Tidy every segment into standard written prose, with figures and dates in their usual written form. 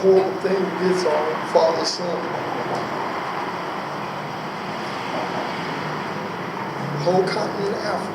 horrible thing we did to our father's son. The whole continent of Africa.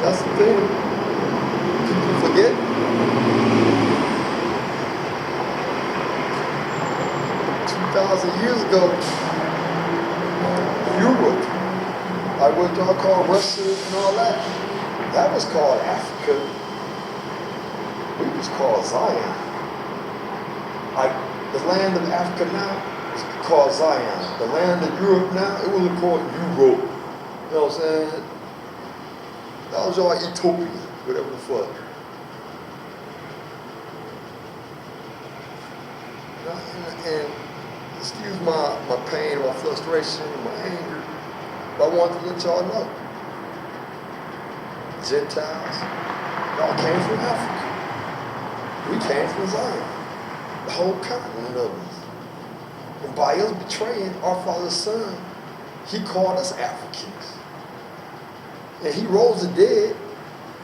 That's the thing. People forget. 2,000 years ago, Europe, like what y'all call Russia and all that, that was called Africa. We was called Zion. Like the land of Africa now is called Zion. The land of Europe now, it wasn't called Europe. You know what I'm saying? That was all Ethiopia, whatever the fuck. And excuse my pain, my frustration, my anger, but I wanted to let y'all know. Gentiles, y'all came from Africa. We came from Zion. The whole continent of us. And by us betraying our father's son, he called us Africans. And he rose the dead,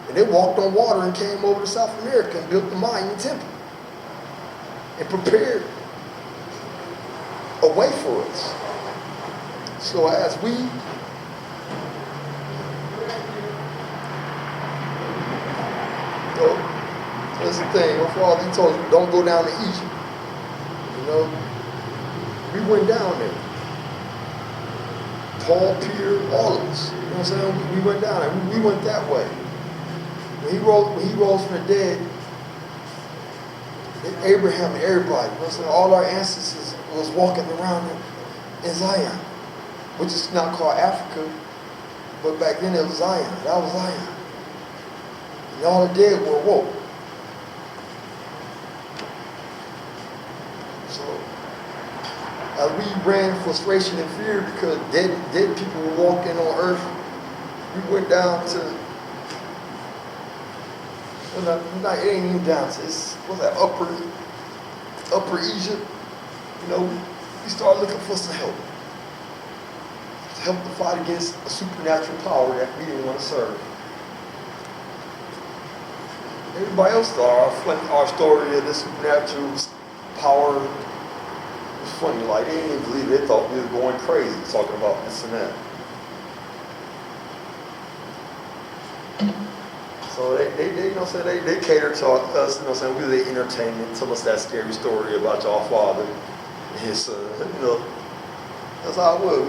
and they walked on water and came over to South America and built the Mayan temple and prepared a way for us. So as we that's the thing, my father, he told us, don't go down to Egypt. You know, we went down there. Paul, Peter, all of us. You know what I'm saying? We went down there. We went that way. When he rose from the dead, Abraham and everybody, you know what I'm saying? All our ancestors was walking around in Zion, which is now called Africa, but back then it was Zion. That was Zion. And all the dead were woke. So, as we ran frustration and fear because dead people were walking on earth, we went down to, well, it ain't even down to, what's that, upper Egypt. You know, we started looking for some help. To help to fight against a supernatural power that we didn't want to serve. Everybody else thought our story of this supernatural power was funny. Like, they didn't even believe it. They thought we were going crazy talking about this and that. So they you know what I'm saying, they cater to us, you know what I'm saying, we were the entertainment, tell us that scary story about y'all father and his son, you know. That's how it was.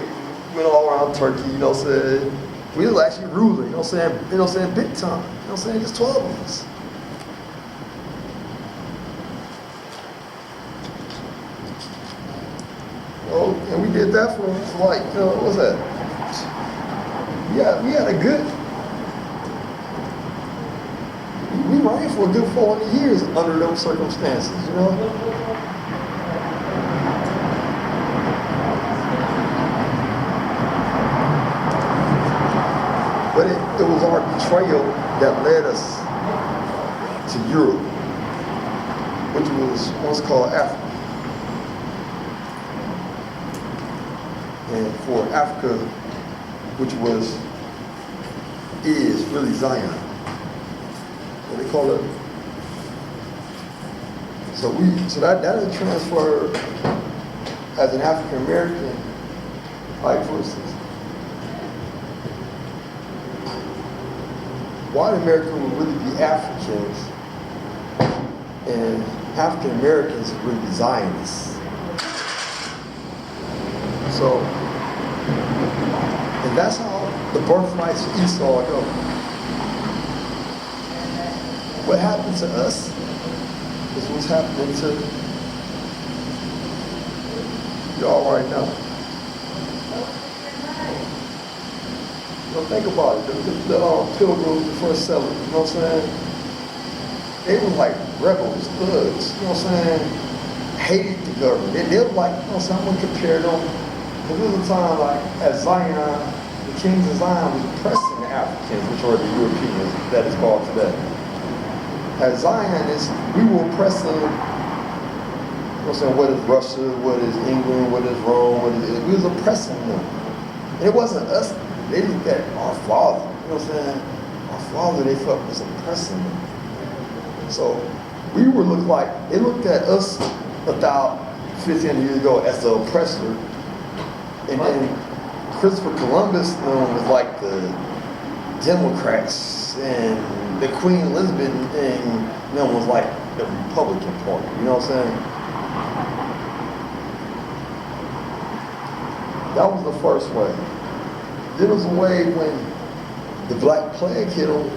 We went all around Turkey, you know what I'm saying. We was actually ruling, you know what I'm saying, big time. You know what I'm saying, just 12 of us. Oh, and we did that for like, you know, what was that? Yeah, we had a good, we ran for a good 400 years under those circumstances, you know? But it was our betrayal that led us to Europe, which was once called Africa. And for Africa, which is really Zion. What they call it. So that is a transfer as an African American, like for instance, white America would really be Africans, and African Americans would really be Zionists. So, and that's how the birthrights of Esau go. What happened to us is what's happening to You're all right now. Well, think about it. The Pilgrims, the first settlers, you know what I'm saying? They were like rebels, thugs, you know what I'm saying? Hated the government. They were like, you know what I'm saying? I'm going to compare them. There was a time like at Zion, the kings of Zion was oppressing the Africans, which are the Europeans, that is called today. At Zion, we were oppressing, you know what I'm saying, what is Russia, what is England, what is Rome, we was oppressing them. And it wasn't us. They looked at our father, you know what I'm saying? Our father, they felt was oppressing them. So we were they looked at us about 15 years ago as the oppressor. And then Christopher Columbus was like the Democrats, and the Queen Elizabeth and them was like the Republican Party, you know what I'm saying? That was the first way. There was a way when the Black Plague hit them.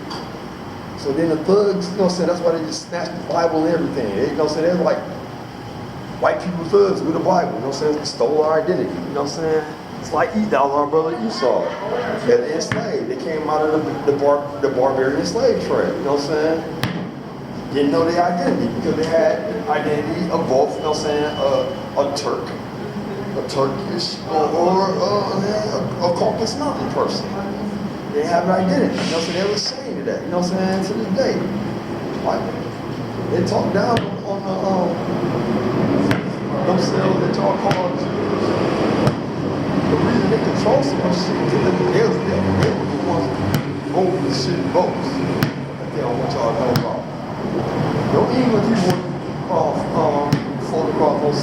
So then the thugs, you know what I'm saying, that's why they just snatched the Bible and everything. You know what I'm saying? They're like white people thugs with the Bible, you know what I'm saying? They stole our identity, you know what I'm saying? It's like that was our brother Esau. They're enslaved. They came out of the barbarian slave trade, you know what I'm saying? Didn't know their identity because they had identity of both, you know what I'm saying, a Turk, a Turkish, or a Caucasus Mountain person. They have an identity, you know what I'm saying? They were ashamed of that, you know what I'm saying, to this day. Like, they talk down on themselves that y'all call Jews. The reason they control so much shit is because they were the ones voting the shit votes that they don't want y'all to know about. Don't even if you want photograph those